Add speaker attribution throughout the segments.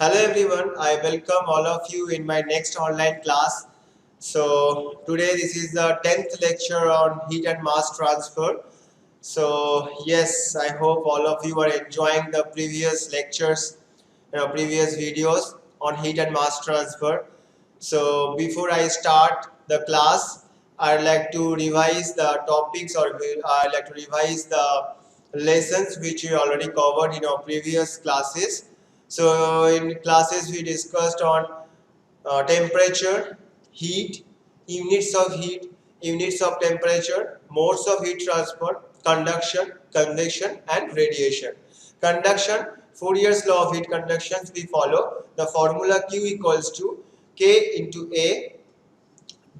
Speaker 1: Hello everyone, I welcome all of you in my next online class. So today this is the 10th lecture on heat and mass transfer. So yes, I hope all of you are enjoying the previous lectures, previous videos on heat and mass transfer. So before I start the class, I'd like to revise the topics or I'd like to revise the lessons which we already covered in our previous classes. So in classes we discussed on temperature, heat, units of temperature, modes of heat transfer, conduction, convection and radiation. Conduction, Fourier's law of heat conduction we follow. The formula Q equals to K into A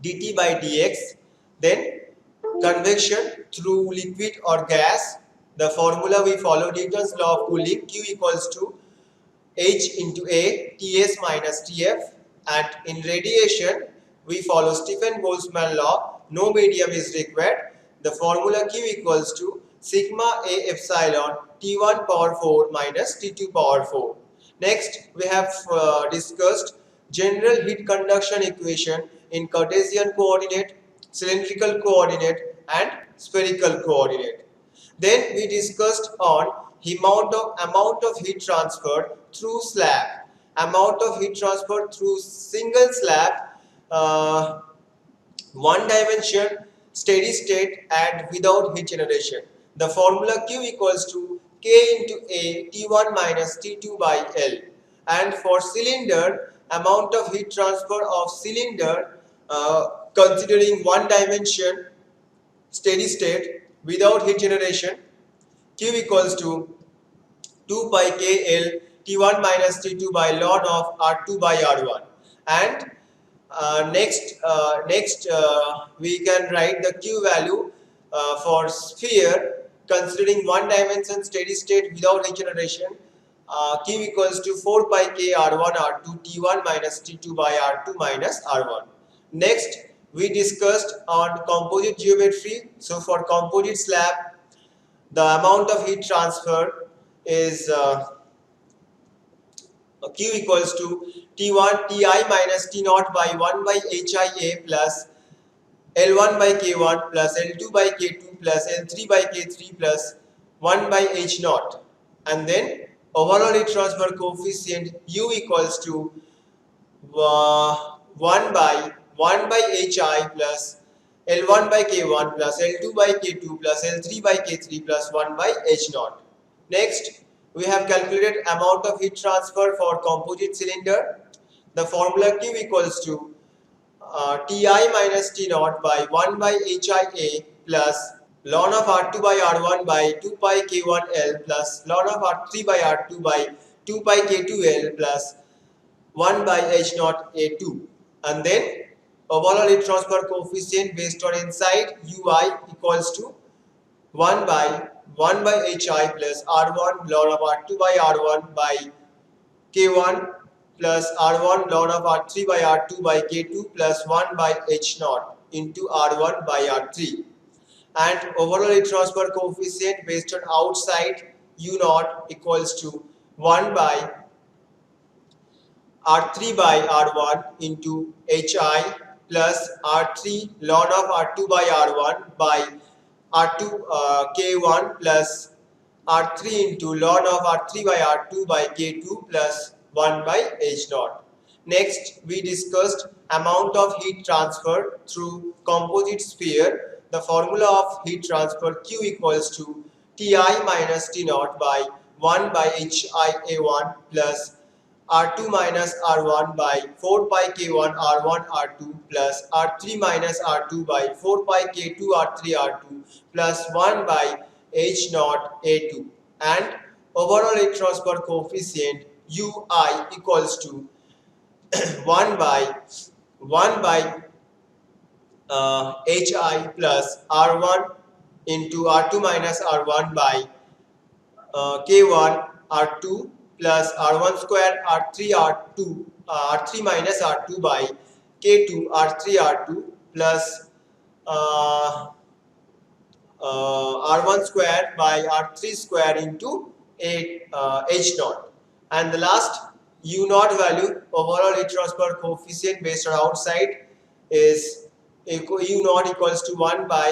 Speaker 1: dt by dx. Then convection through liquid or gas. The formula we follow Newton's law of cooling Q equals to H into A Ts minus Tf. And in radiation we follow Stephen Boltzmann law, no medium is required. The formula Q equals to sigma A epsilon T1 power 4 minus T2 power 4. Next we have discussed general heat conduction equation in Cartesian coordinate, cylindrical coordinate and spherical coordinate. Then we discussed on amount of heat transfer through slab, amount of heat transfer through single slab, uh, one dimension, steady state and without heat generation. The formula Q equals to K into A T1 minus T2 by L. And for cylinder, amount of heat transfer of cylinder considering one dimension, steady state without heat generation, Q equals to 2 pi K L T1 minus T2 by ln of R2 by R1. And next we can write the Q value for sphere considering one dimension steady state without regeneration. Q equals to 4 pi K R1 R2 T1 minus T2 by R2 minus R1. Next we discussed on composite geometry. So for composite slab the amount of heat transfer is Q equals to T1 Ti minus T0 by 1 by HIA plus L1 by K1 plus L2 by K2 plus L3 by K3 plus 1 by H0. And then overall heat transfer coefficient U equals to 1 by HI plus L1 by K1 plus L2 by K2 plus L3 by K3 plus 1 by H0. Next, we have calculated amount of heat transfer for composite cylinder. The formula Q equals to Ti minus T0 by 1 by HIA plus ln of R2 by R1 by 2 pi K1L plus ln of R3 by R2 by 2 pi K2L plus 1 by H0 A2. And then overall heat transfer coefficient based on inside Ui equals to 1 by Hi plus R1 ln of R2 by R1 by K1 plus R1 ln of R3 by R2 by K2 plus 1 by H0 into R1 by R3. And overall heat transfer coefficient based on outside U0 equals to 1 by R3 by R1 into Hi plus R3 ln of R2 by R1 by R2 K1 plus R3 into ln of R3 by R2 by K2 plus 1 by H0. Next, we discussed amount of heat transfer through composite sphere. The formula of heat transfer Q equals to Ti minus T0 by 1 by HIA1 plus R2 minus R1 by 4 pi K1 R1 R2 plus R3 minus R2 by 4 pi K2 R3 R2 plus 1 by H0 A2. And overall heat transfer coefficient Ui equals to 1 by Hi plus R1 into R2 minus R1 by K1 R2 plus R1 square R3 minus R2 by K2 R3 R2 plus R1 square by R3 square into H0. And the last U naught value, overall heat transfer coefficient based on outside, is U naught equals to 1 by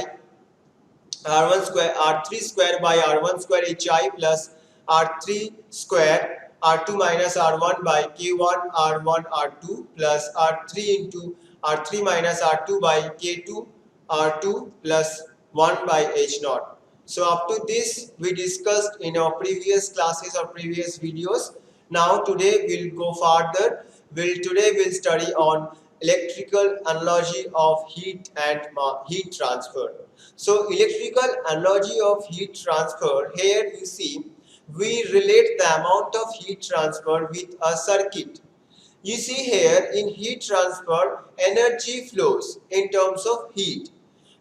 Speaker 1: R1 square, R3 square by R1 square HI plus R3 square, R2 minus R1 by K1 R1 R2 plus R3 into R3 minus R2 by K2 R2 plus 1 by H naught. So up to this we discussed in our previous classes or previous videos. Now today we'll go further. We'll study on electrical analogy of heat and heat transfer. So electrical analogy of heat transfer, here you see we relate the amount of heat transfer with a circuit. You see here in heat transfer energy flows in terms of heat.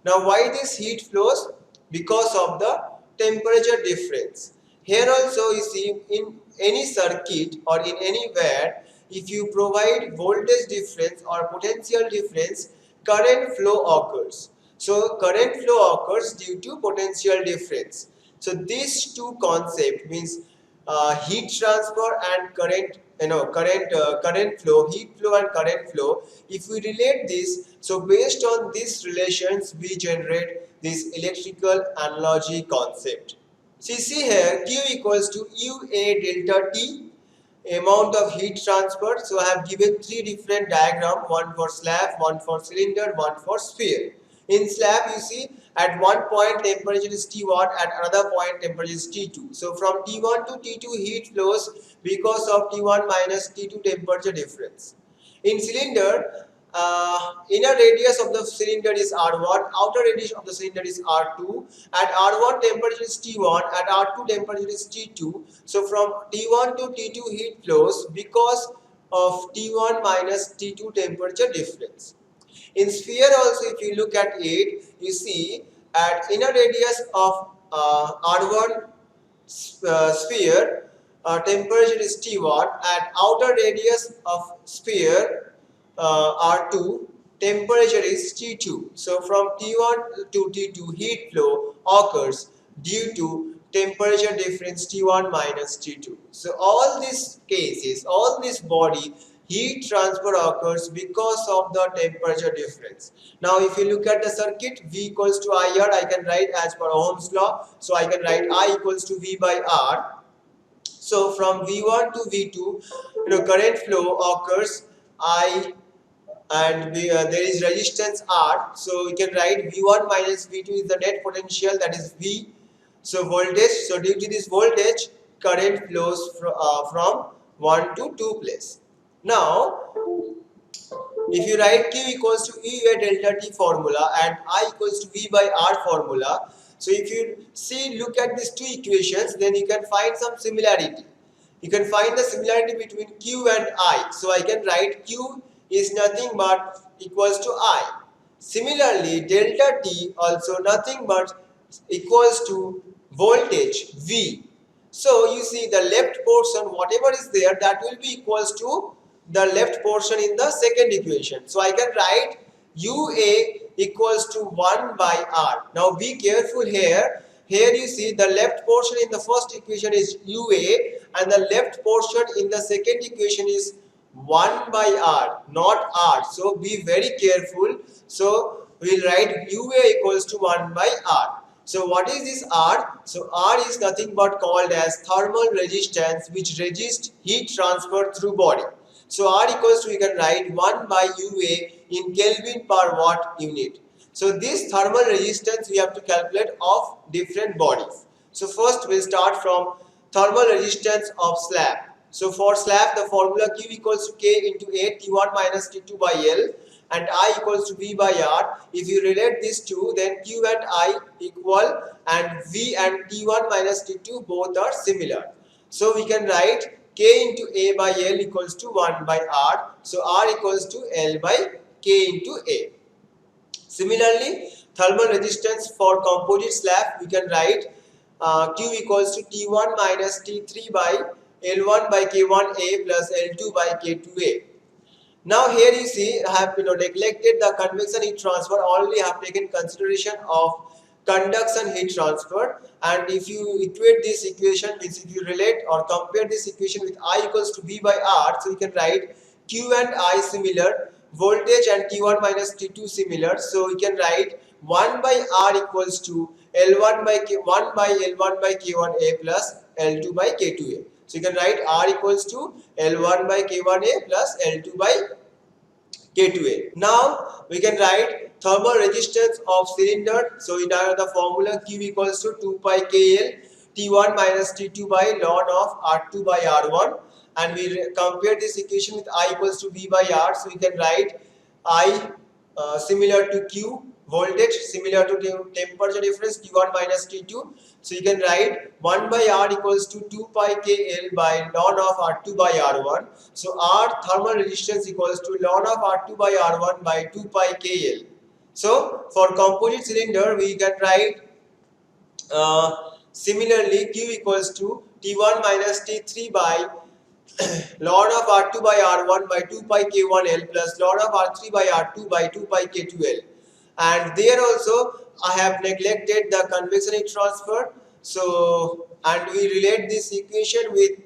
Speaker 1: Now why this heat flows? Because of the temperature difference. Here also you see in any circuit or in anywhere, if you provide voltage difference or potential difference, current flow occurs. So current flow occurs due to potential difference. So these two concepts means heat transfer and current, current flow, heat flow and current flow. If we relate this, so based on these relations we generate this electrical analogy concept. So you see here Q equals to UA delta T, amount of heat transfer. So I have given three different diagram, one for slab, one for cylinder, one for sphere. In slab you see at one point temperature is T1, at another point temperature is T2. So from T1 to T2 heat flows because of T1 minus T2 temperature difference. In cylinder, inner radius of the cylinder is R1, outer radius of the cylinder is R2. At R1 temperature is T1, at R2 temperature is T2. So from T1 to T2 heat flows because of T1 minus T2 temperature difference. In sphere also, if you look at it, you see at inner radius of R1 sphere, temperature is T1, at outer radius of sphere R2, temperature is T2. So from T1 to T2 heat flow occurs due to temperature difference T1 minus T2. So all these cases, all this body heat transfer occurs because of the temperature difference. Now if you look at the circuit, V equals to IR, I can write as per Ohm's law. So I can write I equals to V by R. So from V1 to V2, current flow occurs I, and there is resistance R. So we can write V1 minus V2 is the net potential, that is V. So voltage, so due to this voltage, current flows from 1 to 2 place. Now if you write Q equals to E by delta T formula and I equals to V by R formula, so if you look at these two equations, then you can find some similarity. You can find the similarity between Q and I. So I can write Q is nothing but equals to I. Similarly, delta T also nothing but equals to voltage V. So you see the left portion, whatever is there, that will be equals to the left portion in the second equation. So I can write UA equals to 1 by R. Now be careful here. Here you see the left portion in the first equation is UA and the left portion in the second equation is 1 by R, not R. So be very careful. So we'll write UA equals to 1 by R. So what is this R? So R is nothing but called as thermal resistance, which resists heat transfer through body. So R equals to, we can write 1 by UA in Kelvin per watt unit. So this thermal resistance we have to calculate of different bodies. So first we'll start from thermal resistance of slab. So for slab the formula Q equals to K into A T1 minus T2 by L and I equals to V by R. If you relate these two, then Q and I equal and V and T1 minus T2 both are similar. So we can write K into A by L equals to 1 by R. So R equals to L by K into A. Similarly, thermal resistance for composite slab, we can write Q equals to T1 minus T3 by L1 by K1A plus L2 by K2A. Now here you see I have neglected the convection heat transfer, only have taken consideration of conduction heat transfer. And if you equate this equation, means if you relate or compare this equation with I equals to V by R, so you can write Q and I similar, voltage and T1 minus T2 similar, so you can write 1 by R equals to L1 by K, 1 by L1 by K1A plus L2 by K2A. So you can write R equals to L1 by K1A plus L2 by K2A. Now we can write thermal resistance of cylinder. So in the formula Q equals to 2 pi KL T1 minus T2 by ln of R2 by R1, and we compare this equation with I equals to V by R. So we can write I similar to Q, voltage similar to temperature difference T1 minus T2. So you can write 1 by R equals to 2 pi KL by ln of R2 by R1. So R thermal resistance equals to ln of R2 by R1 by 2 pi KL. So for composite cylinder we can write similarly Q equals to T1 minus T3 by ln of R2 by R1 by 2 pi K1L plus ln of R3 by R2 by 2 pi K2L. And there also I have neglected the convection heat transfer. So, and we relate this equation with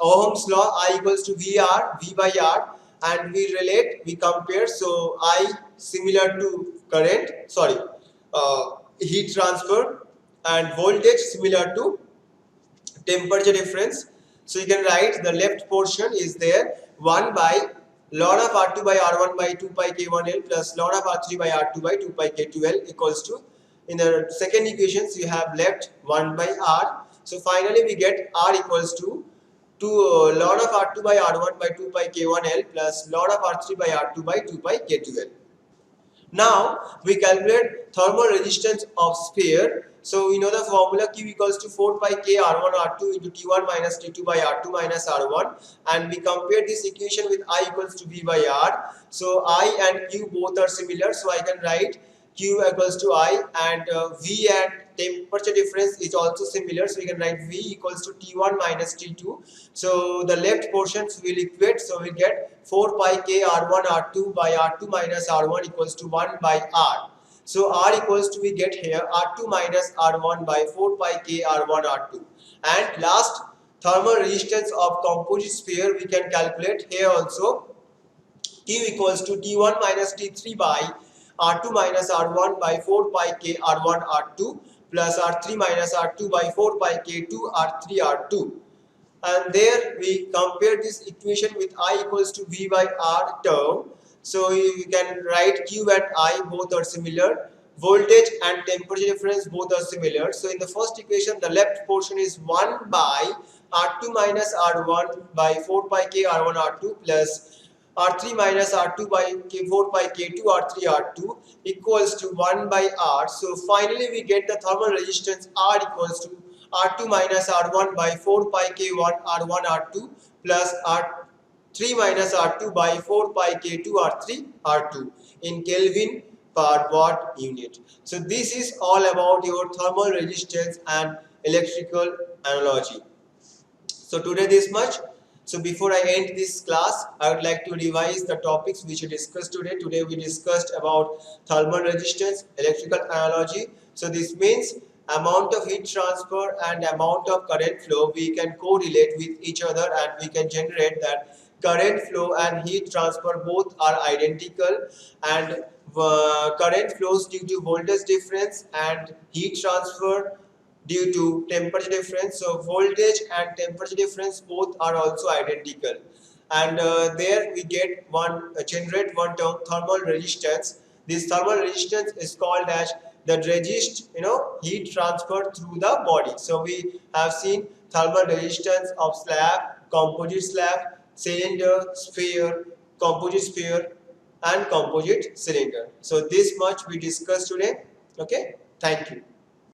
Speaker 1: Ohm's law, I equals to VR, V by R, and we compare. So I similar to current, sorry, heat transfer, and voltage similar to temperature difference. So you can write the left portion is there 1 by ln of R2 by R1 by 2 pi K1L plus ln of R3 by R2 by 2 pi K2L equals to, in the second equations you have left 1 by R. So finally we get R equals to ln of R2 by R1 by 2 pi K1L plus ln of R3 by R2 by 2 pi K2L. Now we calculate thermal resistance of sphere. So we know the formula Q equals to 4 pi K R1 R2 into T1 minus T2 by R2 minus R1, and we compare this equation with I equals to V by R. So I and Q both are similar, so I can write Q equals to I, and V and temperature difference is also similar, so we can write V equals to T1 minus T2. So the left portions will equate, so we get 4 pi K R1 R2 by R2 minus R1 equals to 1 by R. So R equals to, we get here R2 minus R1 by 4 pi K R1 R2. And last, thermal resistance of composite sphere we can calculate here also. Q equals to T1 minus T3 by R2 minus R1 by 4 pi K R1 R2 plus R3 minus R2 by 4 pi K2 R3 R2. And there we compare this equation with I equals to V by R term. So you can write Q and I both are similar. Voltage and temperature difference both are similar. So in the first equation the left portion is 1 by R2 minus R1 by 4 pi K R1 R2 plus R3 minus R2 by 4 pi K2 R3 R2 equals to 1 by R. So finally we get the thermal resistance R equals to R2 minus R1 by 4 pi K1 R1 R2 plus R3 minus R2 by 4 pi K2 R3 R2 in Kelvin per watt unit. So this is all about your thermal resistance and electrical analogy. So today this much. So before I end this class, I would like to revise the topics which we discussed today. Today we discussed about thermal resistance, electrical analogy. So this means amount of heat transfer and amount of current flow we can correlate with each other, and we can generate that current flow and heat transfer both are identical, and current flows due to voltage difference and heat transfer due to temperature difference. So voltage and temperature difference both are also identical, and there we get generate one term, thermal resistance. This thermal resistance is called as the resist heat transfer through the body. So we have seen thermal resistance of slab, composite slab, cylinder, sphere, composite sphere, and composite cylinder. So this much we discussed today. Okay, thank you.